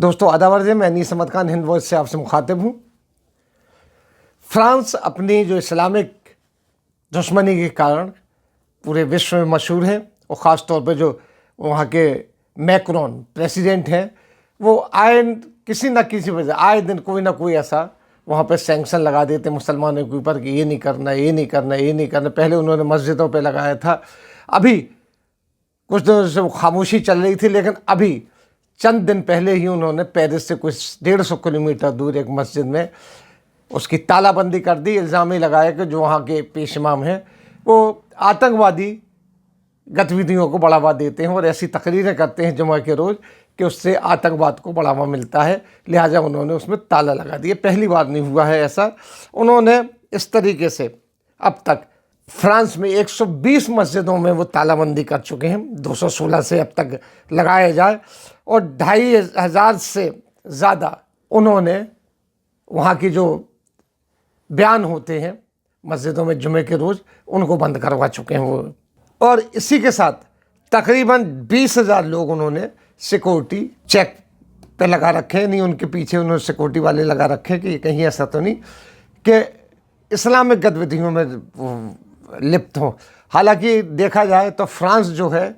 दोस्तों आदाब अर्ज़ है, मैं अनीस अहमद खान हिंद वॉइस से आपसे मुखातिब हूँ। फ्रांस अपनी जो इस्लामिक दुश्मनी के कारण पूरे विश्व में मशहूर है और ख़ास तौर पे जो वहाँ के मैक्रोन प्रेसिडेंट हैं वो किसी न किसी वजह आए दिन कोई ना कोई ऐसा वहाँ पे सैंक्शन लगा देते मुसलमानों के ऊपर कि ये नहीं करना, ये नहीं करना, ये नहीं करना। पहले उन्होंने मस्जिदों पे लगाया था, अभी कुछ दिनों से वो खामोशी चल रही थी, लेकिन अभी चंद दिन पहले ही उन्होंने पेरिस से कुछ 150 किलोमीटर दूर एक मस्जिद में उसकी तालाबंदी कर दी। इल्ज़ाम लगाया कि जो वहाँ के पेश इमाम हैं वो आतंकवादी गतिविधियों को बढ़ावा देते हैं और ऐसी तकरीरें करते हैं जुमा के रोज़ कि उससे आतंकवाद को बढ़ावा मिलता है, लिहाजा उन्होंने उसमें ताला लगा दिया। पहली बार नहीं हुआ है ऐसा। उन्होंने इस तरीके से अब तक फ्रांस में 120 मस्जिदों में वो तालाबंदी कर चुके हैं, 216 से अब तक लगाया जाए, और 2500 से ज़्यादा उन्होंने वहाँ की जो बयान होते हैं मस्जिदों में जुमे के रोज़ उनको बंद करवा चुके हैं वो। और इसी के साथ तकरीबन 20,000 लोग उन्होंने सिक्योरिटी चेक पे लगा रखे हैं, नहीं उनके पीछे उन्होंने सिक्योरिटी वाले लगा रखे हैं कि कहीं ऐसा तो नहीं कि इस्लामिक गतिविधियों में लिप्त हों। हालांकि देखा जाए तो फ्रांस जो है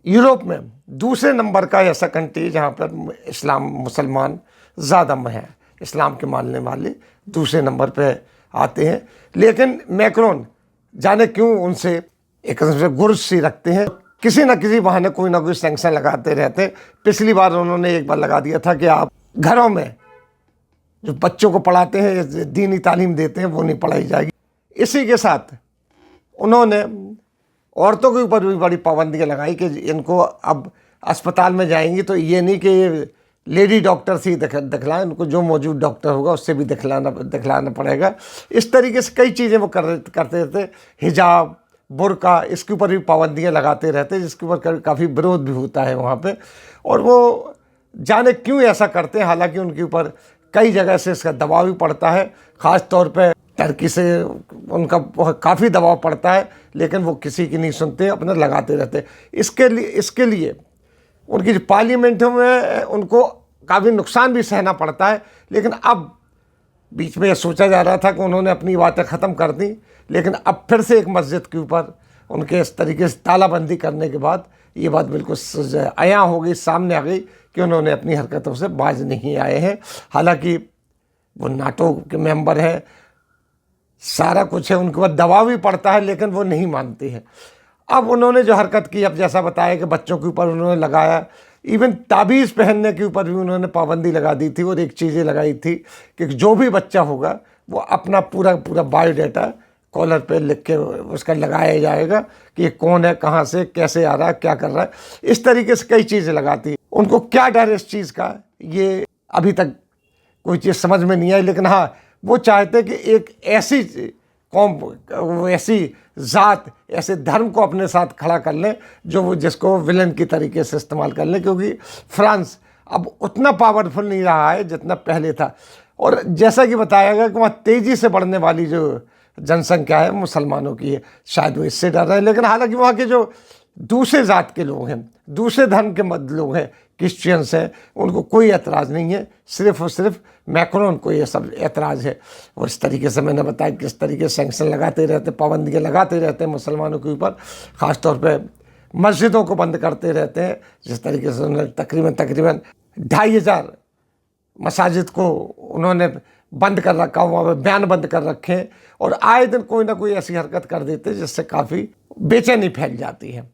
यूरोप में दूसरे नंबर का ऐसा कंट्री जहाँ पर इस्लाम मुसलमान ज़्यादा में है, इस्लाम के मानने वाले दूसरे नंबर पे आते हैं। लेकिन मैक्रोन जाने क्यों उनसे एक किस्म से गुर्ज सी रखते हैं, किसी न किसी बहाने कोई ना कोई सैंक्शन लगाते रहते हैं। पिछली बार उन्होंने एक बार लगा दिया था कि आप घरों में जो बच्चों को पढ़ाते हैं, दीनी तालीम देते हैं, वो नहीं पढ़ाई जाएगी। इसी के साथ उन्होंने औरतों के ऊपर भी बड़ी पाबंदियाँ लगाई कि इनको अब अस्पताल में जाएंगी तो ये नहीं कि लेडी डॉक्टर से ही दिखलाएं, उनको जो मौजूद डॉक्टर होगा उससे भी दिखलाना पड़ेगा। इस तरीके से कई चीज़ें वो करते रहते। हिजाब, बुर्का, इसके ऊपर भी पाबंदियाँ लगाते रहते, जिसके ऊपर काफ़ी विरोध भी होता है वहाँ पे। और वो जाने क्यों ऐसा करते हैं, हालांकि उनके ऊपर कई जगह से इसका दबाव भी पड़ता है, ख़ास तौर पे टर्की से उनका काफ़ी दबाव पड़ता है, लेकिन वो किसी की नहीं सुनते, अपना लगाते रहते। इसके लिए उनकी जो पार्लियामेंटों में उनको काफ़ी नुकसान भी सहना पड़ता है। लेकिन अब बीच में ये सोचा जा रहा था कि उन्होंने अपनी बातें ख़त्म कर दी, लेकिन अब फिर से एक मस्जिद के ऊपर उनके इस तरीके से तालाबंदी करने के बाद ये बात बिल्कुल आया हो गई, सामने आ गई कि उन्होंने अपनी हरकतों से बाज नहीं आए हैं। हालांकि वो नाटो के मेंबर हैं, सारा कुछ है, उनके ऊपर दबाव भी पड़ता है, लेकिन वो नहीं मानते हैं। अब उन्होंने जो हरकत की, अब जैसा बताया कि बच्चों के ऊपर उन्होंने लगाया, इवन ताबीज़ पहनने के ऊपर भी उन्होंने पाबंदी लगा दी थी। और एक चीज़ें लगाई थी कि जो भी बच्चा होगा वो अपना पूरा बायोडाटा कॉलर पे लिख के उसका लगाया जाएगा कि ये कौन है, कहाँ से, कैसे आ रहा है, क्या कर रहा है। इस तरीके से कई चीज़ें लगाती। उनको क्या डर है इस चीज़ का, ये अभी तक कोई चीज़ समझ में नहीं आई। लेकिन हाँ, वो चाहते कि एक ऐसी कौम, ऐसी ज़ात, ऐसे धर्म को अपने साथ खड़ा कर लें जिसको विलन की तरीके से इस्तेमाल कर लें, क्योंकि फ्रांस अब उतना पावरफुल नहीं रहा है जितना पहले था। और जैसा कि बताया गया कि वहाँ तेज़ी से बढ़ने वाली जो जनसंख्या है मुसलमानों की है, शायद वो इससे डर रहे हैं। लेकिन हालांकि वहाँ के जो दूसरे ज़ात के लोग हैं, दूसरे धर्म के लोग हैं, क्रिश्चियंस हैं, उनको कोई एतराज़ नहीं है। सिर्फ और सिर्फ मैक्रोन को ये सब एतराज़ है। और इस तरीके से मैंने बताया किस तरीके से सैंक्शन लगाते रहते, पाबंदियाँ लगाते रहते हैं मुसलमानों के ऊपर, ख़ास तौर पे मस्जिदों को बंद करते रहते हैं। जिस तरीके से उन्होंने तकरीबन 2500 मसाजिद को उन्होंने बंद कर रखा, वहाँ पर बयान बंद कर रखे हैं। और आए दिन कोई ना कोई ऐसी हरकत कर देते हैं जिससे काफ़ी बेचैनी फैल जाती है।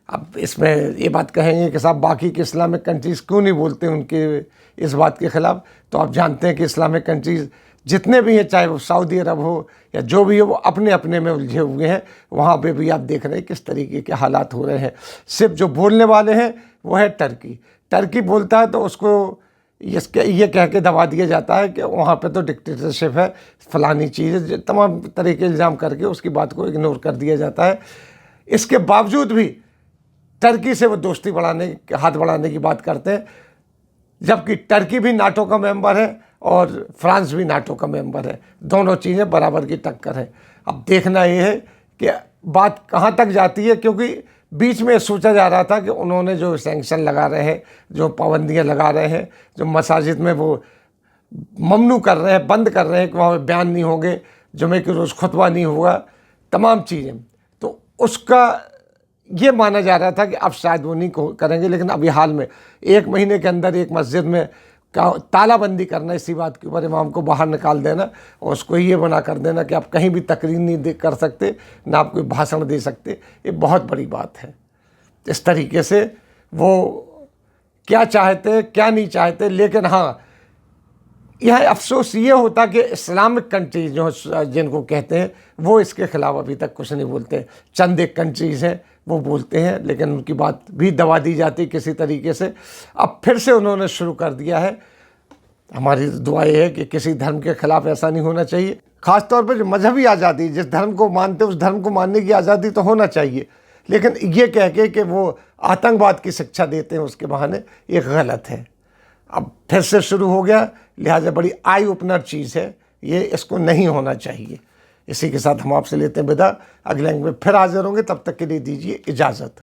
अब इसमें ये बात कहेंगे कि साहब बाकी के इस्लामिक कंट्रीज़ क्यों नहीं बोलते उनके इस बात के ख़िलाफ़। तो आप जानते हैं कि इस्लामिक कंट्रीज़ जितने भी हैं, चाहे वो सऊदी अरब हो या जो भी हो, वो अपने अपने में उलझे हुए हैं। वहाँ पे भी आप देख रहे हैं किस तरीके के हालात हो रहे हैं। सिर्फ जो बोलने वाले हैं वो है टर्की बोलता है तो उसको ये कह के दबा दिया जाता है कि वहाँ पे तो डिक्टेटरशिप है, फलानी चीज़, तमाम तरह के इल्ज़ाम करके उसकी बात को इग्नोर कर दिया जाता है। इसके बावजूद भी टर्की से वो दोस्ती हाथ बढ़ाने की बात करते हैं, जबकि टर्की भी नाटो का मेंबर है और फ्रांस भी नाटो का मेंबर है। दोनों चीज़ें बराबर की टक्कर है। अब देखना ये है कि बात कहाँ तक जाती है, क्योंकि बीच में सोचा जा रहा था कि उन्होंने जो सैंक्शन लगा रहे हैं, जो पाबंदियां लगा रहे हैं, जो मसाजिद में वो ममनू कर रहे हैं, बंद कर रहे हैं कि वहाँ बयान नहीं होंगे, जुमे के रोज़ खुतबा नहीं होगा, तमाम चीज़ें, तो उसका ये माना जा रहा था कि अब शायद वो नहीं करेंगे। लेकिन अभी हाल में 1 महीने के अंदर एक मस्जिद में तालाबंदी करना, इसी बात के ऊपर इमाम को बाहर निकाल देना और उसको ये बना कर देना कि आप कहीं भी तकरीर नहीं कर सकते, ना आप कोई भाषण दे सकते, ये बहुत बड़ी बात है। इस तरीके से वो क्या चाहते क्या नहीं चाहते, लेकिन हाँ, यह अफसोस ये होता कि इस्लामिक कंट्रीज जो जिनको कहते हैं वो इसके ख़िलाफ़ अभी तक कुछ नहीं बोलते। चंद एक कंट्रीज़ हैं वो बोलते हैं, लेकिन उनकी बात भी दबा दी जाती किसी तरीके से। अब फिर से उन्होंने शुरू कर दिया है। हमारी दुआ ये है कि किसी धर्म के ख़िलाफ़ ऐसा नहीं होना चाहिए। ख़ास तौर पर जो मजहबी आज़ादी, जिस धर्म को मानते उस धर्म को मानने की आज़ादी तो होना चाहिए, लेकिन ये कह के कि वो आतंकवाद की शिक्षा देते हैं उसके बहाने, ये गलत है। अब फिर से शुरू हो गया, लिहाजा बड़ी आई ओपनर चीज़ है ये, इसको नहीं होना चाहिए। इसी के साथ हम आपसे लेते हैं विदा। अगले अंक में फिर हाजिर होंगे, तब तक के लिए दीजिए इजाज़त।